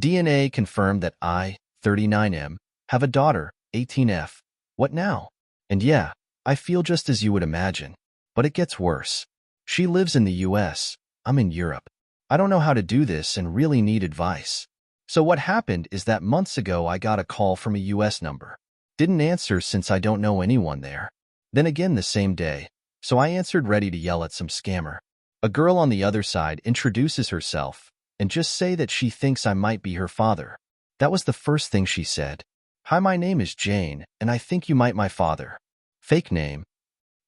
DNA confirmed that I, 39M, have a daughter, 18F. What now? And yeah, I feel just as you would imagine. But it gets worse. She lives in the US. I'm in Europe. I don't know how to do this and really need advice. So what happened is that months ago I got a call from a US number. Didn't answer since I don't know anyone there. Then again the same day, so I answered ready to yell at some scammer. A girl on the other side introduces herself and just say that she thinks I might be her father. That was the first thing she said. Hi, my name is Jane, and I think you might my father. Fake name.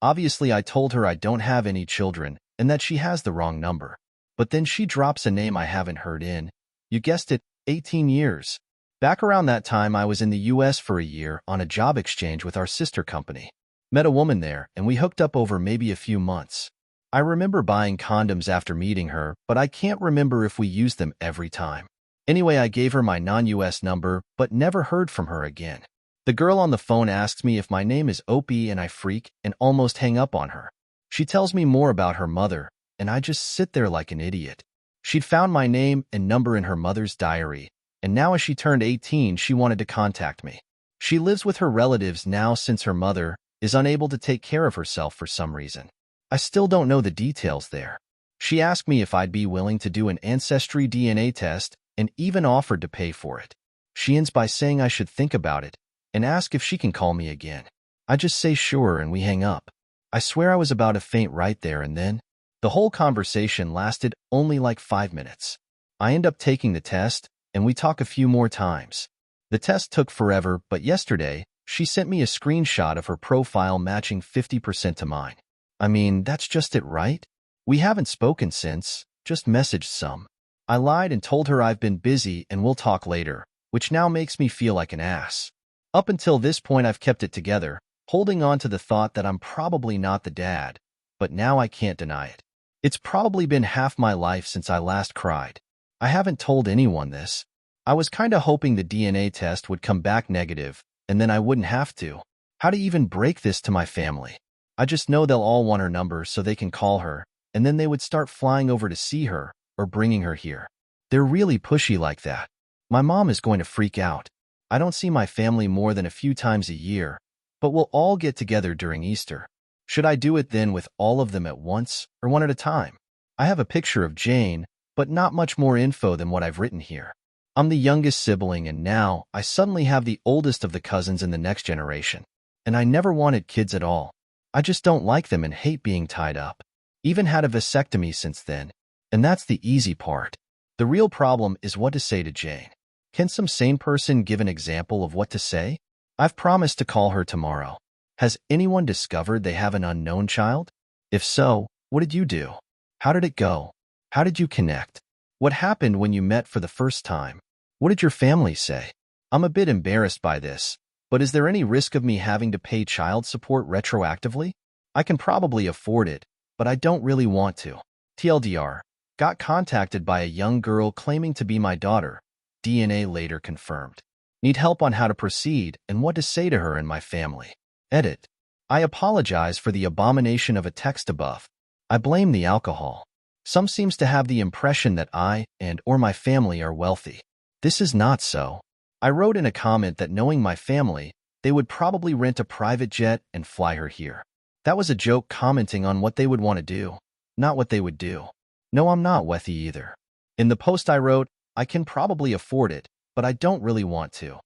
Obviously, I told her I don't have any children and that she has the wrong number. But then she drops a name I haven't heard in, you guessed it, 18 years. Back around that time, I was in the US for a year on a job exchange with our sister company. Met a woman there, and we hooked up over maybe a few months. I remember buying condoms after meeting her, but I can't remember if we used them every time. Anyway, I gave her my non-US number, but never heard from her again. The girl on the phone asks me if my name is Opie, and I freak and almost hang up on her. She tells me more about her mother, and I just sit there like an idiot. She'd found my name and number in her mother's diary, and now as she turned 18, she wanted to contact me. She lives with her relatives now since her mother is unable to take care of herself for some reason. I still don't know the details there. She asked me if I'd be willing to do an ancestry DNA test and even offered to pay for it. She ends by saying I should think about it and ask if she can call me again. I just say sure and we hang up. I swear I was about to faint right there and then. The whole conversation lasted only like 5 minutes. I end up taking the test and we talk a few more times. The test took forever, but yesterday, she sent me a screenshot of her profile matching 50% to mine. I mean, that's just it, right? We haven't spoken since, just messaged some. I lied and told her I've been busy and we'll talk later, which now makes me feel like an ass. Up until this point, I've kept it together, holding on to the thought that I'm probably not the dad, but now I can't deny it. It's probably been half my life since I last cried. I haven't told anyone this. I was kinda hoping the DNA test would come back negative, and then I wouldn't have to. How to even break this to my family? I just know they'll all want her number so they can call her, and then they would start flying over to see her or bringing her here. They're really pushy like that. My mom is going to freak out. I don't see my family more than a few times a year, but we'll all get together during Easter. Should I do it then with all of them at once or one at a time? I have a picture of Jane, but not much more info than what I've written here. I'm the youngest sibling, and now I suddenly have the oldest of the cousins in the next generation. And I never wanted kids at all. I just don't like them and hate being tied up. Even had a vasectomy since then. And that's the easy part. The real problem is what to say to Jane. Can some sane person give an example of what to say? I've promised to call her tomorrow. Has anyone discovered they have an unknown child? If so, what did you do? How did it go? How did you connect? What happened when you met for the first time? What did your family say? I'm a bit embarrassed by this, but is there any risk of me having to pay child support retroactively? I can probably afford it, but I don't really want to. TLDR, got contacted by a young girl claiming to be my daughter. DNA later confirmed. Need help on how to proceed and what to say to her and my family. Edit. I apologize for the abomination of a text above. I blame the alcohol. Some seems to have the impression that I or my family are wealthy. This is not so. I wrote in a comment that knowing my family, they would probably rent a private jet and fly her here. That was a joke commenting on what they would want to do, not what they would do. No, I'm not wealthy either. In the post I wrote, I can probably afford it, but I don't really want to.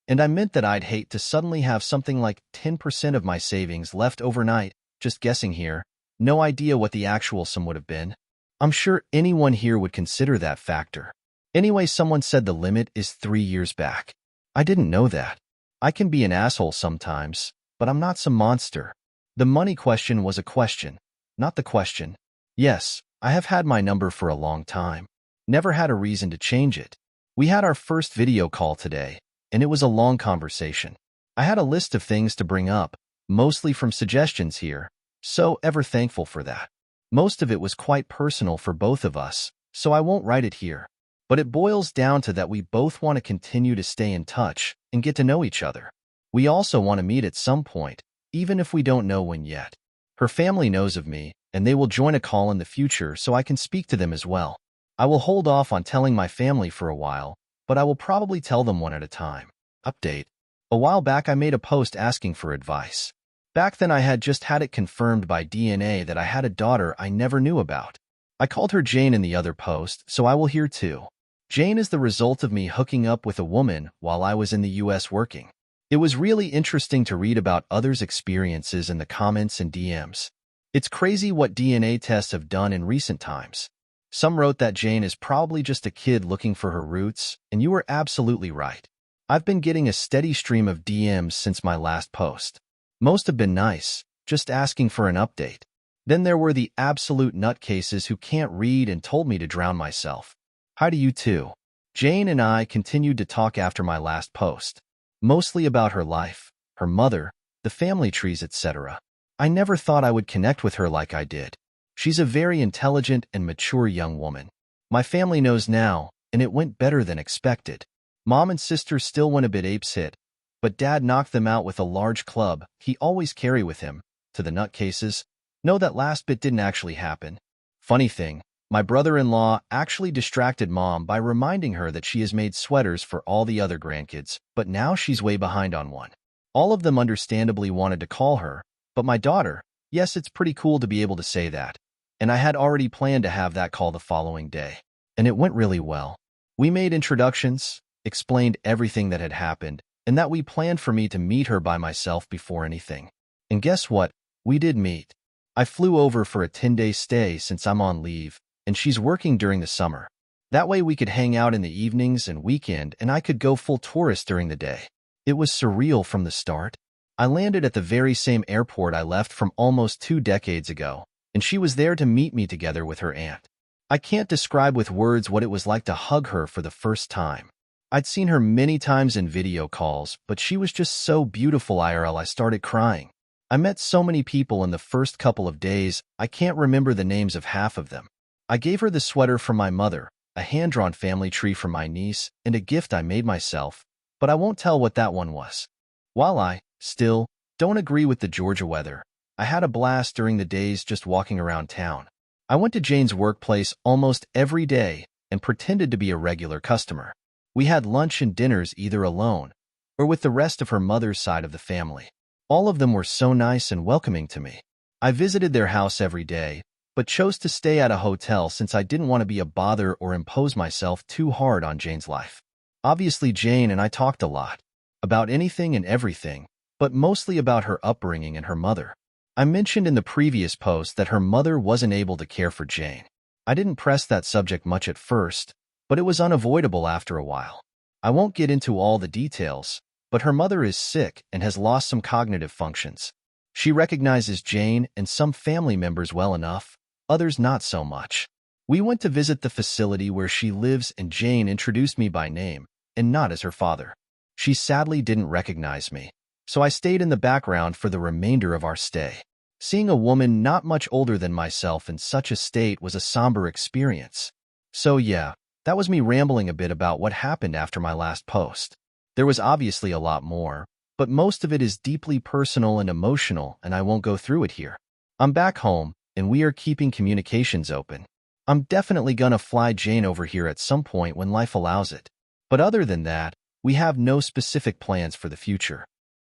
And I meant that I'd hate to suddenly have something like 10% of my savings left overnight, just guessing here, no idea what the actual sum would have been. I'm sure anyone here would consider that factor. Anyway, someone said the limit is 3 years back. I didn't know that. I can be an asshole sometimes, but I'm not some monster. The money question was a question, not the question. Yes, I have had my number for a long time. Never had a reason to change it. We had our first video call today, and it was a long conversation. I had a list of things to bring up, mostly from suggestions here, so ever thankful for that. Most of it was quite personal for both of us, so I won't write it here. But it boils down to that we both want to continue to stay in touch and get to know each other. We also want to meet at some point, even if we don't know when yet. Her family knows of me, and they will join a call in the future so I can speak to them as well. I will hold off on telling my family for a while, but I will probably tell them one at a time. Update. A while back I made a post asking for advice. Back then I had just had it confirmed by DNA that I had a daughter I never knew about. I called her Jane in the other post, so I will here too. Jane is the result of me hooking up with a woman while I was in the US working. It was really interesting to read about others' experiences in the comments and DMs. It's crazy what DNA tests have done in recent times. Some wrote that Jane is probably just a kid looking for her roots, and you were absolutely right. I've been getting a steady stream of DMs since my last post. Most have been nice, just asking for an update. Then there were the absolute nutcases who can't read and told me to drown myself. Hi to you too. Jane and I continued to talk after my last post, mostly about her life, her mother, the family trees, etc. I never thought I would connect with her like I did. She's a very intelligent and mature young woman. My family knows now, and it went better than expected. Mom and sister still went a bit apeshit, but Dad knocked them out with a large club he always carry with him. To the nutcases, no, that last bit didn't actually happen. Funny thing, my brother-in-law actually distracted Mom by reminding her that she has made sweaters for all the other grandkids, but now she's way behind on one. All of them understandably wanted to call her, but my daughter, yes, it's pretty cool to be able to say that. And I had already planned to have that call the following day. And it went really well. We made introductions, explained everything that had happened, and that we planned for me to meet her by myself before anything. And guess what? We did meet. I flew over for a 10-day stay since I'm on leave, and she's working during the summer. That way we could hang out in the evenings and weekend, and I could go full tourist during the day. It was surreal from the start. I landed at the very same airport I left from almost 2 decades ago, and she was there to meet me together with her aunt. I can't describe with words what it was like to hug her for the first time. I'd seen her many times in video calls, but she was just so beautiful IRL I started crying. I met so many people in the first couple of days, I can't remember the names of half of them. I gave her the sweater from my mother, a hand-drawn family tree from my niece, and a gift I made myself, but I won't tell what that one was. While I, still, don't agree with the Georgia weather, I had a blast during the days just walking around town. I went to Jane's workplace almost every day and pretended to be a regular customer. We had lunch and dinners either alone or with the rest of her mother's side of the family. All of them were so nice and welcoming to me. I visited their house every day, but chose to stay at a hotel since I didn't want to be a bother or impose myself too hard on Jane's life. Obviously, Jane and I talked a lot, about anything and everything, but mostly about her upbringing and her mother. I mentioned in the previous post that her mother wasn't able to care for Jane. I didn't press that subject much at first, but it was unavoidable after a while. I won't get into all the details, but her mother is sick and has lost some cognitive functions. She recognizes Jane and some family members well enough, others not so much. We went to visit the facility where she lives and Jane introduced me by name and not as her father. She sadly didn't recognize me, so I stayed in the background for the remainder of our stay. Seeing a woman not much older than myself in such a state was a somber experience. So yeah, that was me rambling a bit about what happened after my last post. There was obviously a lot more, but most of it is deeply personal and emotional, and I won't go through it here. I'm back home, and we are keeping communications open. I'm definitely gonna fly Jane over here at some point when life allows it. But other than that, we have no specific plans for the future.